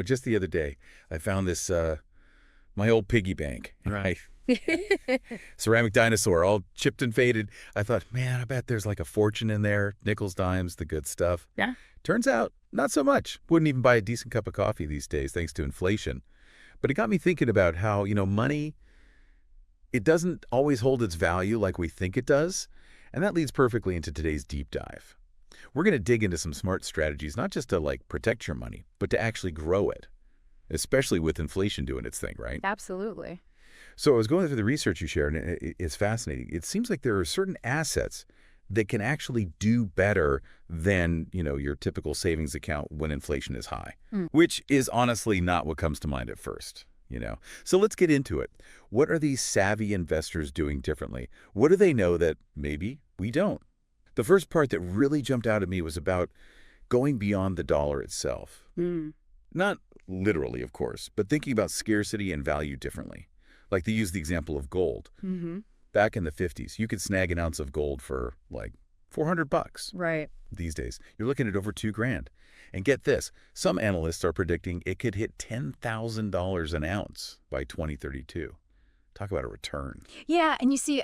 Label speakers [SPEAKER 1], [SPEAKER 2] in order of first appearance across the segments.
[SPEAKER 1] Just the other day, I found this, my old piggy bank.
[SPEAKER 2] Right.
[SPEAKER 1] Ceramic dinosaur, all chipped and faded. I thought, man, I bet there's like a fortune in there. Nickels, dimes, the good stuff.
[SPEAKER 2] Yeah.
[SPEAKER 1] Turns out, not so much. Wouldn't even buy a decent cup of coffee these days, thanks to inflation. But it got me thinking about how, money, it doesn't always hold its value like we think it does. And that leads perfectly into today's deep dive. We're going to dig into some smart strategies, not just to protect your money, but to actually grow it, especially with inflation doing its thing, right?
[SPEAKER 3] Absolutely.
[SPEAKER 1] So I was going through the research you shared, and it's fascinating. It seems like there are certain assets that can actually do better than, your typical savings account when inflation is high, which is honestly not what comes to mind at first. So let's get into it. What are these savvy investors doing differently? What do they know that maybe we don't? The first part that really jumped out at me was about going beyond the dollar itself. Not literally, of course, but thinking about scarcity and value differently. Like they use the example of gold. Back in the 50s, you could snag an ounce of gold for like $400.
[SPEAKER 3] Right.
[SPEAKER 1] These days, you're looking at over $2,000. And get this, some analysts are predicting it could hit $10,000 an ounce by 2032. Talk about a return.
[SPEAKER 3] Yeah, and you see,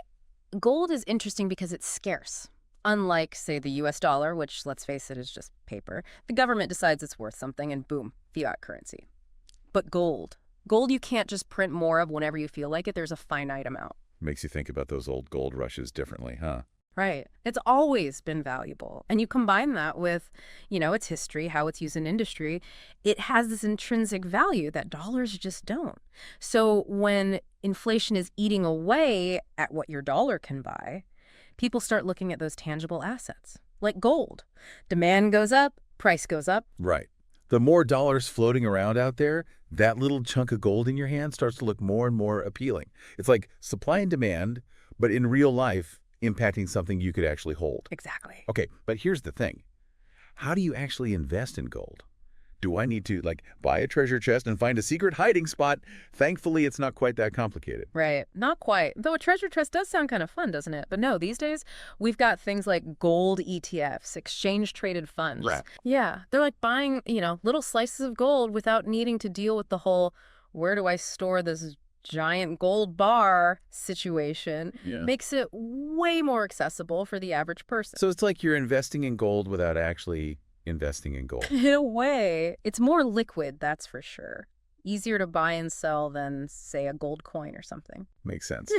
[SPEAKER 3] gold is interesting because it's scarce. Unlike, say, the US dollar, which, let's face it, is just paper, the government decides it's worth something and boom, fiat currency. But gold you can't just print more of whenever you feel like it. There's a finite amount.
[SPEAKER 1] Makes you think about those old gold rushes differently, huh?
[SPEAKER 3] Right. It's always been valuable. And you combine that with, its history, how it's used in industry, it has this intrinsic value that dollars just don't. So when inflation is eating away at what your dollar can buy, people start looking at those tangible assets, like gold. Demand goes up, price goes up.
[SPEAKER 1] Right. The more dollars floating around out there, that little chunk of gold in your hand starts to look more and more appealing. It's like supply and demand, but in real life, impacting something you could actually hold.
[SPEAKER 3] Exactly.
[SPEAKER 1] Okay, but here's the thing. How do you actually invest in gold? Do I need to, buy a treasure chest and find a secret hiding spot? Thankfully, it's not quite that complicated.
[SPEAKER 3] Right. Not quite. Though a treasure chest does sound kind of fun, doesn't it? But no, these days, we've got things like gold ETFs, exchange-traded funds.
[SPEAKER 1] Right.
[SPEAKER 3] Yeah. They're like buying, little slices of gold without needing to deal with the whole, where do I store this giant gold bar situation.
[SPEAKER 1] Yeah.
[SPEAKER 3] Makes it way more accessible for the average person.
[SPEAKER 1] So it's like you're investing in gold without actually investing in gold.
[SPEAKER 3] In a way, it's more liquid, that's for sure. Easier to buy and sell than, say, a gold coin or something.
[SPEAKER 1] Makes sense.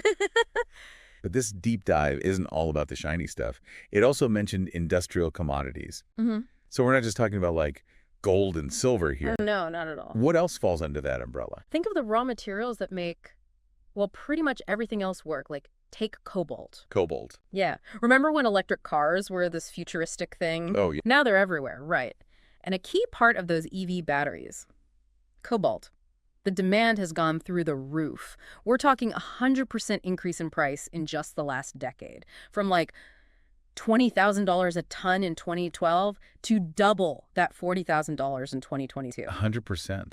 [SPEAKER 1] But this deep dive isn't all about the shiny stuff. It also mentioned industrial commodities. So we're not just talking about gold and silver here.
[SPEAKER 3] No, not at all.
[SPEAKER 1] What else falls under that umbrella?
[SPEAKER 3] Think of the raw materials that make, pretty much everything else work. Like, take cobalt.
[SPEAKER 1] Cobalt.
[SPEAKER 3] Yeah. Remember when electric cars were this futuristic thing?
[SPEAKER 1] Oh, yeah.
[SPEAKER 3] Now they're everywhere, right. And a key part of those EV batteries, cobalt. The demand has gone through the roof. We're talking 100% increase in price in just the last decade. From $20,000 a ton in 2012 to double that $40,000 in 2022.
[SPEAKER 1] 100%.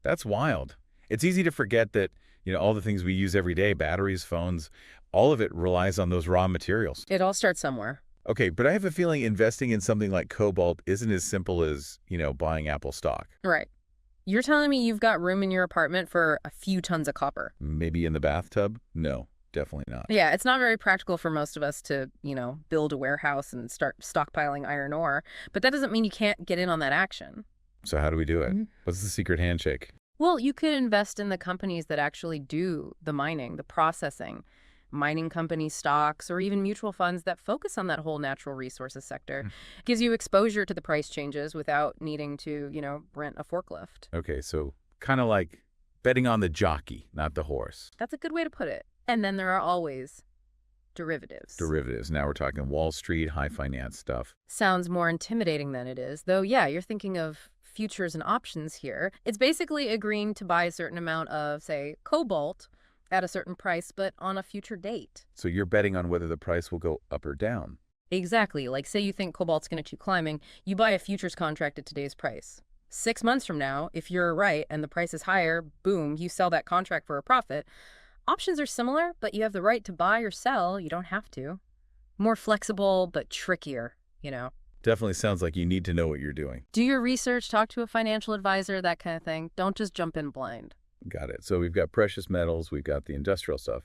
[SPEAKER 1] That's wild. It's easy to forget that, all the things we use every day, batteries, phones, all of it relies on those raw materials.
[SPEAKER 3] It all starts somewhere.
[SPEAKER 1] Okay, but I have a feeling investing in something like cobalt isn't as simple as, buying Apple stock.
[SPEAKER 3] Right. You're telling me you've got room in your apartment for a few tons of copper?
[SPEAKER 1] Maybe in the bathtub? No. Definitely not.
[SPEAKER 3] Yeah, it's not very practical for most of us to, build a warehouse and start stockpiling iron ore. But that doesn't mean you can't get in on that action.
[SPEAKER 1] So how do we do it? What's the secret handshake?
[SPEAKER 3] Well, you could invest in the companies that actually do the mining, the processing, mining company stocks, or even mutual funds that focus on that whole natural resources sector. Gives you exposure to the price changes without needing to, rent a forklift.
[SPEAKER 1] Okay, so kind of like betting on the jockey, not the horse.
[SPEAKER 3] That's a good way to put it. And then there are always derivatives.
[SPEAKER 1] Derivatives. Now we're talking Wall Street, high finance stuff.
[SPEAKER 3] Sounds more intimidating than it is. Though, yeah, you're thinking of futures and options here. It's basically agreeing to buy a certain amount of, say, cobalt at a certain price, but on a future date.
[SPEAKER 1] So you're betting on whether the price will go up or down.
[SPEAKER 3] Exactly. Like, say you think cobalt's going to keep climbing, you buy a futures contract at today's price. 6 months from now, if you're right and the price is higher, boom, you sell that contract for a profit. Options are similar, but you have the right to buy or sell. You don't have to. More flexible, but trickier,
[SPEAKER 1] Definitely sounds like you need to know what you're doing.
[SPEAKER 3] Do your research, talk to a financial advisor, that kind of thing. Don't just jump in blind.
[SPEAKER 1] Got it. So we've got precious metals, we've got the industrial stuff,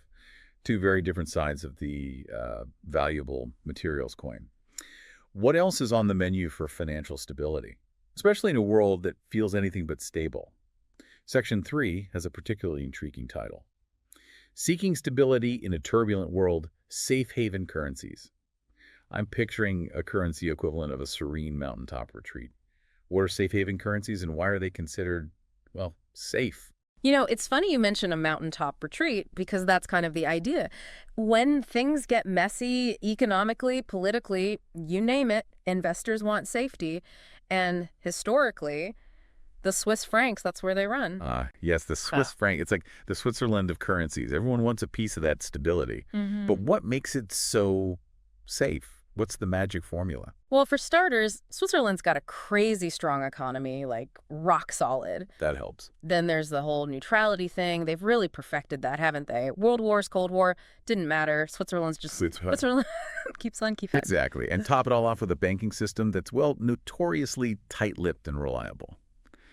[SPEAKER 1] two very different sides of the valuable materials coin. What else is on the menu for financial stability, especially in a world that feels anything but stable? Section 3 has a particularly intriguing title. Seeking stability in a turbulent world, safe haven currencies. I'm picturing a currency equivalent of a serene mountaintop retreat. What are safe haven currencies and why are they considered, well, safe?
[SPEAKER 3] You know, it's funny you mention a mountaintop retreat because that's kind of the idea. When things get messy economically, politically, you name it, investors want safety. And historically, the Swiss francs, that's where they run.
[SPEAKER 1] Yes, the Swiss franc. It's like the Switzerland of currencies. Everyone wants a piece of that stability. But what makes it so safe? What's the magic formula?
[SPEAKER 3] Well, for starters, Switzerland's got a crazy strong economy, like rock solid.
[SPEAKER 1] That helps.
[SPEAKER 3] Then there's the whole neutrality thing. They've really perfected that, haven't they? World Wars, Cold War, didn't matter. Switzerland's just Switzerland keeps on keeping.
[SPEAKER 1] Exactly. And top it all off with a banking system that's, well, notoriously tight-lipped and reliable.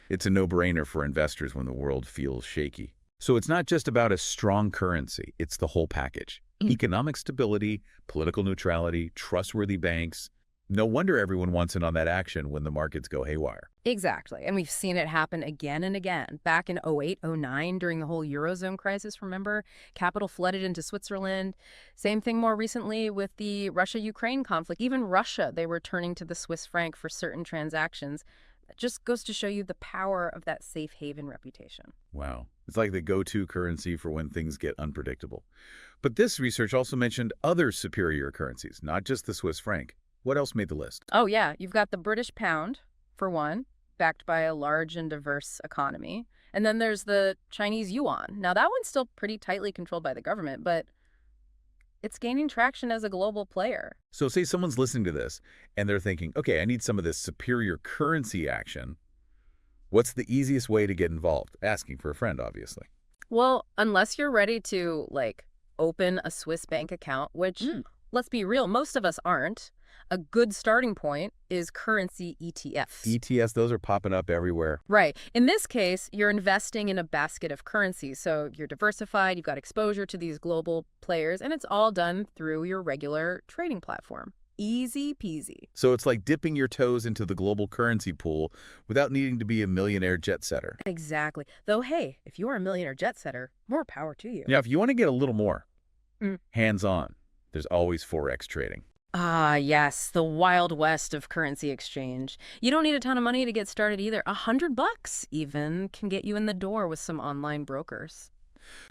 [SPEAKER 1] It's a no-brainer for investors when the world feels shaky. So it's not just about a strong currency. It's the whole package. Economic stability, political neutrality, trustworthy banks. No wonder everyone wants in on that action when the markets go haywire.
[SPEAKER 3] Exactly. And we've seen it happen again and again. Back in 08, 09, during the whole Eurozone crisis, remember? Capital flooded into Switzerland. Same thing more recently with the Russia-Ukraine conflict. Even Russia, they were turning to the Swiss franc for certain transactions. It just goes to show you the power of that safe haven reputation.
[SPEAKER 1] Wow. It's like the go-to currency for when things get unpredictable. But this research also mentioned other superior currencies, not just the Swiss franc. What else made the list?
[SPEAKER 3] Oh, yeah. You've got the British pound, for one, backed by a large and diverse economy. And then there's the Chinese yuan. Now, that one's still pretty tightly controlled by the government, but it's gaining traction as a global player.
[SPEAKER 1] So say someone's listening to this and they're thinking, okay, I need some of this superior currency action. What's the easiest way to get involved? Asking for a friend, obviously.
[SPEAKER 3] Well, unless you're ready to, open a Swiss bank account, which, let's be real, most of us aren't, a good starting point is currency ETFs.
[SPEAKER 1] ETFs, those are popping up everywhere.
[SPEAKER 3] Right. In this case, you're investing in a basket of currencies. So you're diversified, you've got exposure to these global players, and it's all done through your regular trading platform. Easy peasy.
[SPEAKER 1] So it's like dipping your toes into the global currency pool without needing to be a millionaire jet setter.
[SPEAKER 3] Exactly. Though, hey, if you are a millionaire jet setter, more power to you.
[SPEAKER 1] Now, if you want to get a little more hands-on, there's always Forex trading.
[SPEAKER 3] Ah, yes, the wild west of currency exchange. You don't need a ton of money to get started either. $100 even can get you in the door with some online brokers.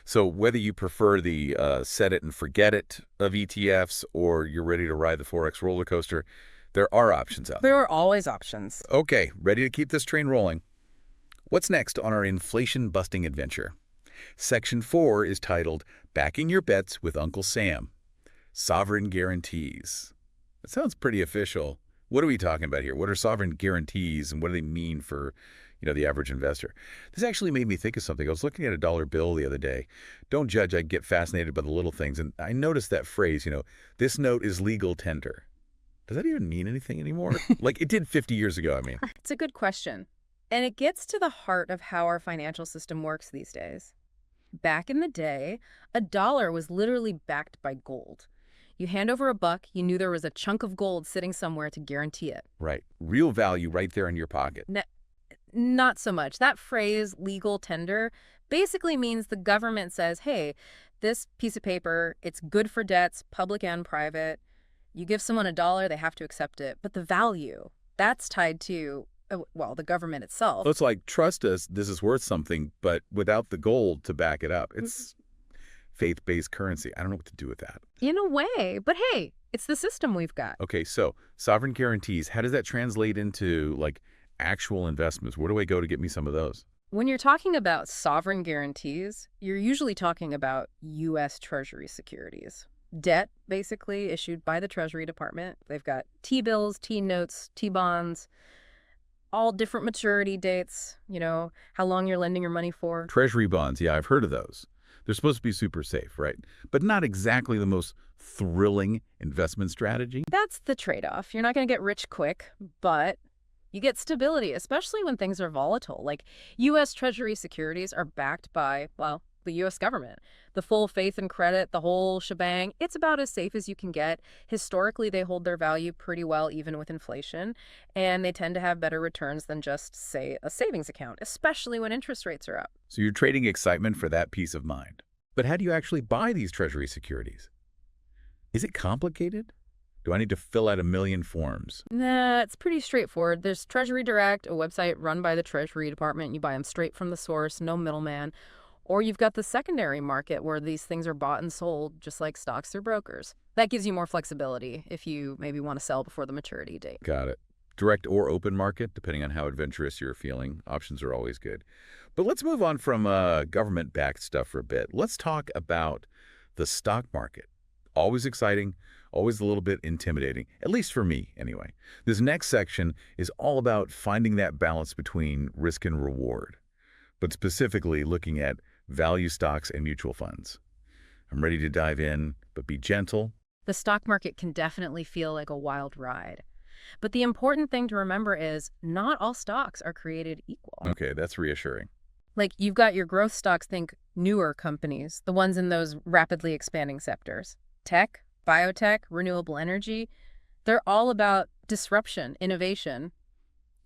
[SPEAKER 1] So whether you prefer the set it and forget it of ETFs or you're ready to ride the Forex roller coaster, there are options out there.
[SPEAKER 3] There are always options.
[SPEAKER 1] Okay, ready to keep this train rolling. What's next on our inflation-busting adventure? Section 4 is titled Backing Your Bets with Uncle Sam. Sovereign guarantees. That sounds pretty official. What are we talking about here? What are sovereign guarantees and what do they mean for, the average investor? This actually made me think of something. I was looking at a dollar bill the other day. Don't judge, I get fascinated by the little things. And I noticed that phrase, this note is legal tender. Does that even mean anything anymore? Like it did 50 years ago, I mean.
[SPEAKER 3] It's a good question. And it gets to the heart of how our financial system works these days. Back in the day, a dollar was literally backed by gold. You hand over a buck, you knew there was a chunk of gold sitting somewhere to guarantee it.
[SPEAKER 1] Right. Real value right there in your pocket.
[SPEAKER 3] Not so much. That phrase, legal tender, basically means the government says, hey, this piece of paper, it's good for debts, public and private. You give someone a dollar, they have to accept it. But the value, that's tied to, the government itself.
[SPEAKER 1] Well, it's like, trust us, this is worth something, but without the gold to back it up. It's faith-based currency. I don't know what to do with that.
[SPEAKER 3] In a way, but hey, it's the system we've got.
[SPEAKER 1] Okay, so sovereign guarantees, how does that translate into actual investments? Where do I go to get me some of those?
[SPEAKER 3] When you're talking about sovereign guarantees, you're usually talking about U.S. Treasury securities. Debt, basically, issued by the Treasury Department. They've got T-bills, T-notes, T-bonds, all different maturity dates, how long you're lending your money for.
[SPEAKER 1] Treasury bonds, yeah, I've heard of those. They're supposed to be super safe, right? But not exactly the most thrilling investment strategy?
[SPEAKER 3] That's the trade-off. You're not going to get rich quick, but you get stability, especially when things are volatile. Like U.S. Treasury securities are backed by, well, the U.S. government. The full faith and credit, the whole shebang, it's about as safe as you can get. Historically, they hold their value pretty well, even with inflation, and they tend to have better returns than just, say, a savings account, especially when interest rates are up.
[SPEAKER 1] So you're trading excitement for that peace of mind. But how do you actually buy these Treasury securities? Is it complicated? Do I need to fill out a million forms?
[SPEAKER 3] Nah, it's pretty straightforward. There's Treasury Direct, a website run by the Treasury Department. You buy them straight from the source, no middleman. Or you've got the secondary market where these things are bought and sold, just like stocks through brokers. That gives you more flexibility if you maybe want to sell before the maturity date.
[SPEAKER 1] Got it. Direct or open market, depending on how adventurous you're feeling. Options are always good. But let's move on from government-backed stuff for a bit. Let's talk about the stock market. Always exciting, always a little bit intimidating, at least for me anyway. This next section is all about finding that balance between risk and reward, but specifically looking at value stocks and mutual funds. I'm ready to dive in, but be gentle.
[SPEAKER 3] The stock market can definitely feel like a wild ride. But the important thing to remember is not all stocks are created equal.
[SPEAKER 1] Okay, that's reassuring.
[SPEAKER 3] Like you've got your growth stocks, think newer companies, the ones in those rapidly expanding sectors. Tech, biotech, renewable energy, they're all about disruption, innovation,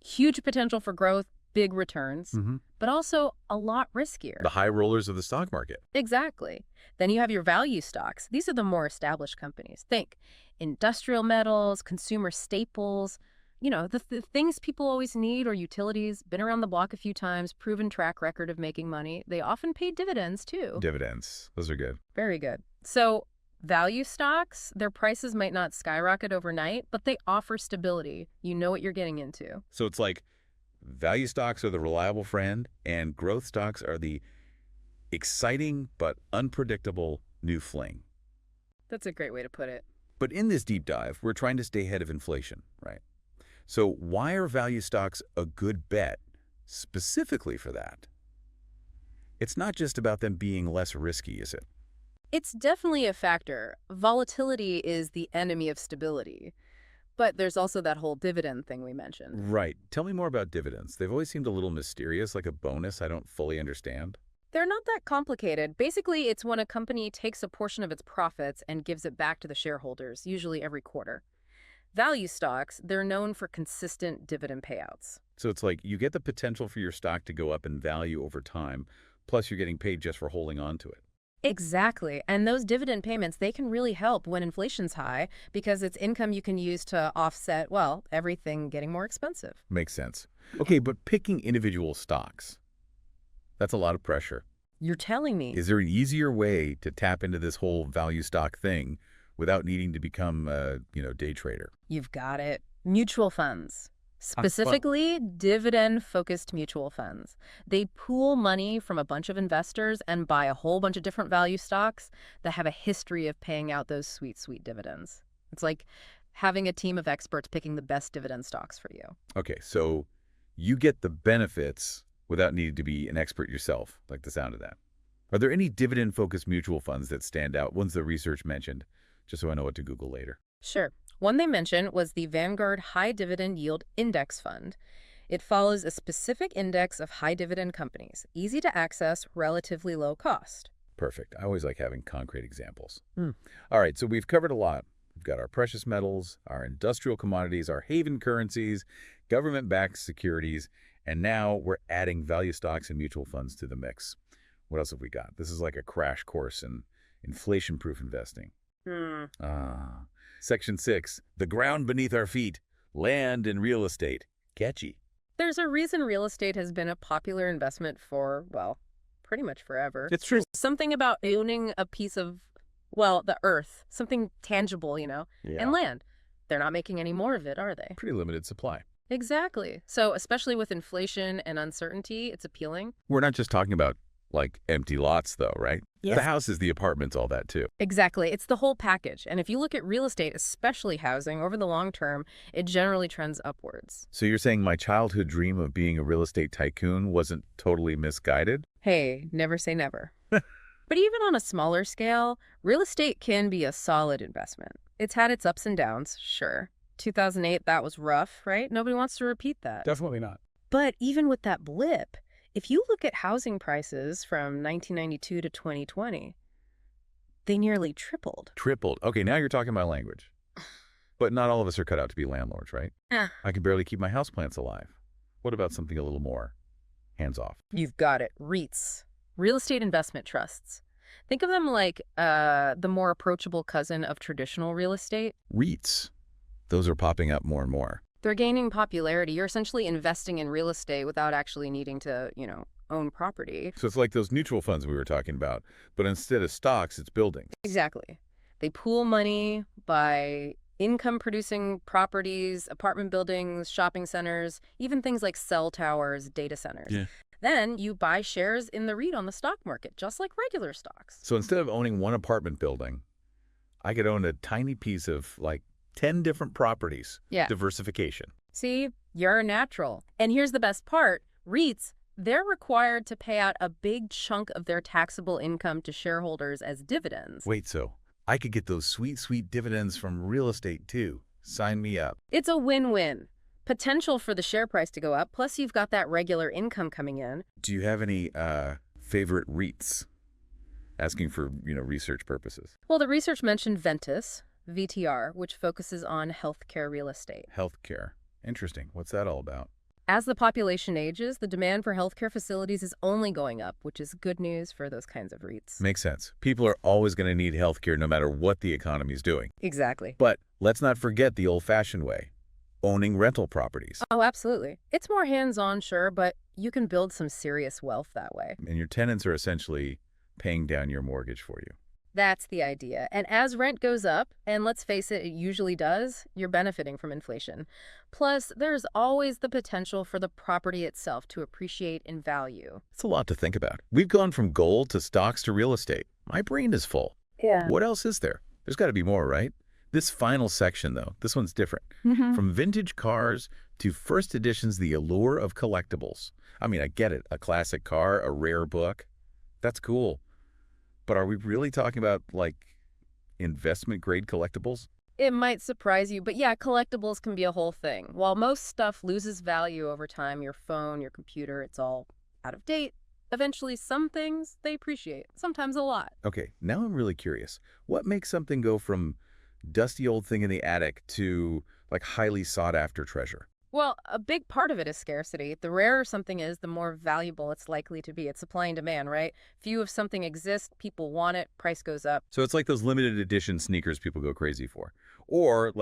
[SPEAKER 3] huge potential for growth, big returns, but also a lot riskier.
[SPEAKER 1] The high rollers of the stock market.
[SPEAKER 3] Exactly. Then you have your value stocks. These are the more established companies. Think industrial metals, consumer staples, the things people always need, or utilities, been around the block a few times, proven track record of making money. They often pay dividends too.
[SPEAKER 1] Dividends. Those are good.
[SPEAKER 3] Very good. So value stocks, their prices might not skyrocket overnight, but they offer stability. You know what you're getting into.
[SPEAKER 1] So it's like value stocks are the reliable friend, and growth stocks are the exciting but unpredictable new fling.
[SPEAKER 3] That's a great way to put it.
[SPEAKER 1] But in this deep dive, we're trying to stay ahead of inflation, right? So why are value stocks a good bet specifically for that? It's not just about them being less risky, is it?
[SPEAKER 3] It's definitely a factor. Volatility is the enemy of stability. But there's also that whole dividend thing we mentioned.
[SPEAKER 1] Right. Tell me more about dividends. They've always seemed a little mysterious, like a bonus I don't fully understand.
[SPEAKER 3] They're not that complicated. Basically, it's when a company takes a portion of its profits and gives it back to the shareholders, usually every quarter. Value stocks, they're known for consistent dividend payouts.
[SPEAKER 1] So it's like you get the potential for your stock to go up in value over time, plus you're getting paid just for holding on to it.
[SPEAKER 3] Exactly. And those dividend payments, they can really help when inflation's high because it's income you can use to offset, well, everything getting more expensive.
[SPEAKER 1] Makes sense. Okay, but picking individual stocks, that's a lot of pressure.
[SPEAKER 3] You're telling me.
[SPEAKER 1] Is there an easier way to tap into this whole value stock thing without needing to become a, day trader?
[SPEAKER 3] You've got it. Mutual funds. Specifically, dividend-focused mutual funds. They pool money from a bunch of investors and buy a whole bunch of different value stocks that have a history of paying out those sweet, sweet dividends. It's like having a team of experts picking the best dividend stocks for you.
[SPEAKER 1] Okay, so you get the benefits without needing to be an expert yourself, like the sound of that. Are there any dividend-focused mutual funds that stand out, ones the research mentioned, just so I know what to Google later?
[SPEAKER 3] Sure. One they mentioned was the Vanguard High Dividend Yield Index Fund. It follows a specific index of high dividend companies, easy to access, relatively low cost.
[SPEAKER 1] Perfect. I always like having concrete examples. All right, so we've covered a lot. We've got our precious metals, our industrial commodities, our haven currencies, government-backed securities, and now we're adding value stocks and mutual funds to the mix. What else have we got? This is like a crash course in inflation-proof investing. Section 6, the ground beneath our feet, land and real estate. Catchy.
[SPEAKER 3] There's a reason real estate has been a popular investment for, well, pretty much forever.
[SPEAKER 1] It's true.
[SPEAKER 3] Something about owning a piece of, well, the earth, something tangible, and land. They're not making any more of it, are they?
[SPEAKER 1] Pretty limited supply.
[SPEAKER 3] Exactly. So especially with inflation and uncertainty, it's appealing.
[SPEAKER 1] We're not just talking about like empty lots though, right?
[SPEAKER 3] Yes.
[SPEAKER 1] The houses, the apartments, all that too.
[SPEAKER 3] Exactly. It's the whole package. And if you look at real estate, especially housing, over the long term, it generally trends upwards.
[SPEAKER 1] So you're saying my childhood dream of being a real estate tycoon wasn't totally misguided?
[SPEAKER 3] Hey, never say never. But even on a smaller scale, real estate can be a solid investment. It's had its ups and downs, sure. 2008, that was rough, right? Nobody wants to repeat that.
[SPEAKER 2] Definitely not.
[SPEAKER 3] But even with that blip, if you look at housing prices from 1992 to 2020, they nearly tripled.
[SPEAKER 1] Tripled. Okay, now you're talking my language. But not all of us are cut out to be landlords, right? I can barely keep my houseplants alive. What about something a little more hands-off?
[SPEAKER 3] You've got it. REITs, real estate investment trusts. Think of them like the more approachable cousin of traditional real estate.
[SPEAKER 1] REITs. Those are popping up more and more.
[SPEAKER 3] They're gaining popularity. You're essentially investing in real estate without actually needing to, own property.
[SPEAKER 1] So it's like those mutual funds we were talking about, but instead of stocks, it's buildings.
[SPEAKER 3] Exactly. They pool money by income-producing properties, apartment buildings, shopping centers, even things like cell towers, data centers.
[SPEAKER 1] Yeah.
[SPEAKER 3] Then you buy shares in the REIT on the stock market, just like regular stocks.
[SPEAKER 1] So instead of owning one apartment building, I could own a tiny piece of 10 different properties.
[SPEAKER 3] Yeah.
[SPEAKER 1] Diversification.
[SPEAKER 3] See, you're a natural. And here's the best part. REITs, they're required to pay out a big chunk of their taxable income to shareholders as dividends.
[SPEAKER 1] Wait, so I could get those sweet, sweet dividends from real estate too. Sign me up.
[SPEAKER 3] It's a win-win. Potential for the share price to go up, plus you've got that regular income coming in.
[SPEAKER 1] Do you have any favorite REITs? Asking for, research purposes.
[SPEAKER 3] Well, the research mentioned Ventus, VTR, which focuses on healthcare real estate.
[SPEAKER 1] Healthcare. Interesting. What's that all about?
[SPEAKER 3] As the population ages, the demand for healthcare facilities is only going up, which is good news for those kinds of REITs.
[SPEAKER 1] Makes sense. People are always going to need healthcare no matter what the economy's doing.
[SPEAKER 3] Exactly.
[SPEAKER 1] But let's not forget the old-fashioned way. Owning rental properties.
[SPEAKER 3] Oh, absolutely. It's more hands-on, sure, but you can build some serious wealth that way.
[SPEAKER 1] And your tenants are essentially paying down your mortgage for you.
[SPEAKER 3] That's the idea. And as rent goes up, and let's face it, it usually does, you're benefiting from inflation. Plus, there's always the potential for the property itself to appreciate in value.
[SPEAKER 1] It's a lot to think about. We've gone from gold to stocks to real estate. My brain is full.
[SPEAKER 3] Yeah.
[SPEAKER 1] What else is there? There's got to be more, right? This final section, though, this one's different. From vintage cars to first editions, the allure of collectibles. I mean, I get it. A classic car, a rare book. That's cool. But are we really talking about, investment-grade collectibles?
[SPEAKER 3] It might surprise you, but yeah, collectibles can be a whole thing. While most stuff loses value over time, your phone, your computer, it's all out of date. Eventually, some things they appreciate, sometimes a lot.
[SPEAKER 1] Okay, now I'm really curious. What makes something go from dusty old thing in the attic to, highly sought-after treasure?
[SPEAKER 3] Well, a big part of it is scarcity. The rarer something is, the more valuable it's likely to be. It's supply and demand, right? Few of something exists, people want it, price goes up.
[SPEAKER 1] So it's like those limited edition sneakers people go crazy for. Or,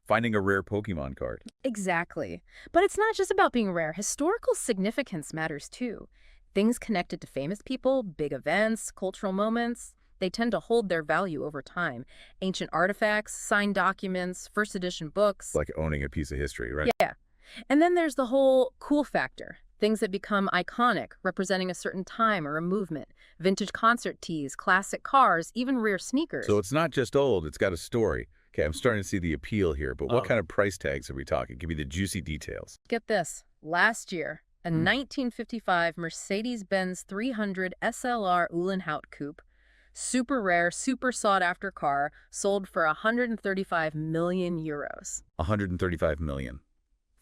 [SPEAKER 1] finding a rare Pokemon card.
[SPEAKER 3] Exactly. But it's not just about being rare. Historical significance matters too. Things connected to famous people, big events, cultural moments, they tend to hold their value over time. Ancient artifacts, signed documents, first edition books.
[SPEAKER 1] Like owning a piece of history, right?
[SPEAKER 3] Yeah. And then there's the whole cool factor. Things that become iconic, representing a certain time or a movement. Vintage concert tees, classic cars, even rare sneakers.
[SPEAKER 1] So it's not just old, it's got a story. Okay, I'm starting to see the appeal here, but what kind of price tags are we talking? Give me the juicy details.
[SPEAKER 3] Get this. Last year, a 1955 Mercedes-Benz 300 SLR Uhlenhaut Coupe, super rare, super sought-after car, sold for 135 million euros.
[SPEAKER 1] 135 million.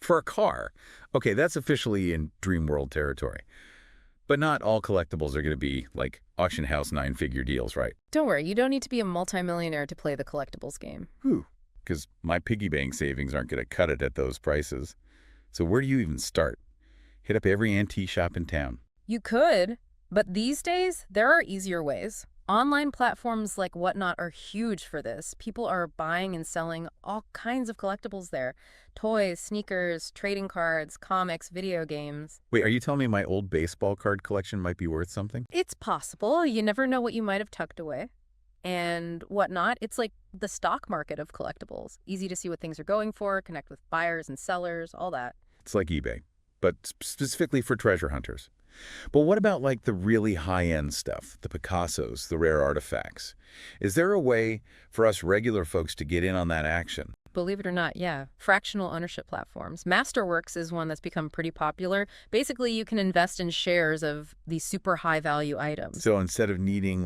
[SPEAKER 1] For a car. Okay, that's officially in dream world territory. But not all collectibles are going to be auction house 9-figure deals, right?
[SPEAKER 3] Don't worry, you don't need to be a multimillionaire to play the collectibles game.
[SPEAKER 1] Because my piggy bank savings aren't going to cut it at those prices. So where do you even start? Hit up every antique shop in town.
[SPEAKER 3] You could, but these days, there are easier ways. Online platforms like Whatnot are huge for this. People are buying and selling all kinds of collectibles there. Toys, sneakers, trading cards, comics, video games.
[SPEAKER 1] Wait, are you telling me my old baseball card collection might be worth something?
[SPEAKER 3] It's possible. You never know what you might have tucked away. And Whatnot, it's like the stock market of collectibles. Easy to see what things are going for, connect with buyers and sellers, all that.
[SPEAKER 1] It's like eBay, but specifically for treasure hunters. But what about the really high-end stuff, the Picassos, the rare artifacts? Is there a way for us regular folks to get in on that action?
[SPEAKER 3] Believe it or not, yeah. Fractional ownership platforms. Masterworks is one that's become pretty popular. Basically, you can invest in shares of these super high-value items.
[SPEAKER 1] So instead of needing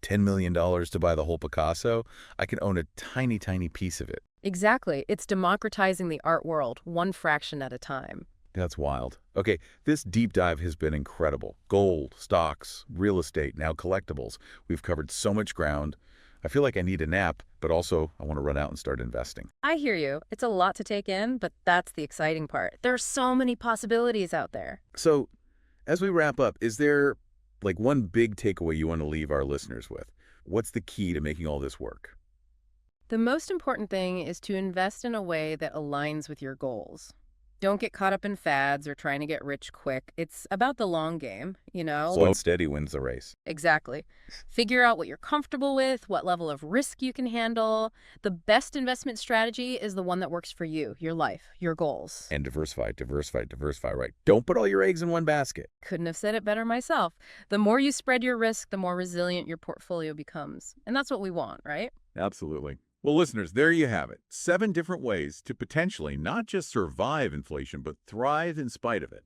[SPEAKER 1] $10 million to buy the whole Picasso, I can own a tiny, tiny piece of it.
[SPEAKER 3] Exactly. It's democratizing the art world, one fraction at a time.
[SPEAKER 1] That's wild. Okay, this deep dive has been incredible. Gold, stocks, real estate, now collectibles. We've covered so much ground. I feel like I need a nap, but also I want to run out and start investing.
[SPEAKER 3] I hear you. It's a lot to take in, but that's the exciting part. There are so many possibilities out there.
[SPEAKER 1] So, as we wrap up, is there like one big takeaway you want to leave our listeners with? What's the key to making all this work?
[SPEAKER 3] The most important thing is to invest in a way that aligns with your goals. Don't get caught up in fads or trying to get rich quick. It's about the long game, you know?
[SPEAKER 1] Slow and steady wins the race.
[SPEAKER 3] Exactly. Figure out what you're comfortable with, what level of risk you can handle. The best investment strategy is the one that works for you, your life, your goals.
[SPEAKER 1] And diversify, diversify, diversify, right? Don't put all your eggs in one basket.
[SPEAKER 3] Couldn't have said it better myself. The more you spread your risk, the more resilient your portfolio becomes. And that's what we want, right?
[SPEAKER 2] Absolutely. Well, listeners, there you have it. 7 different ways to potentially not just survive inflation, but thrive in spite of it.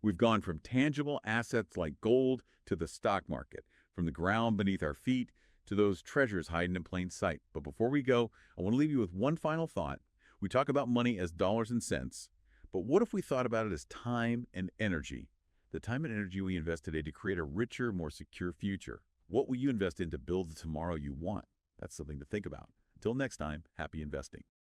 [SPEAKER 2] We've gone from tangible assets like gold to the stock market, from the ground beneath our feet to those treasures hiding in plain sight. But before we go, I want to leave you with one final thought. We talk about money as dollars and cents, but what if we thought about it as time and energy? The time and energy we invest today to create a richer, more secure future. What will you invest in to build the tomorrow you want? That's something to think about. Until next time, happy investing.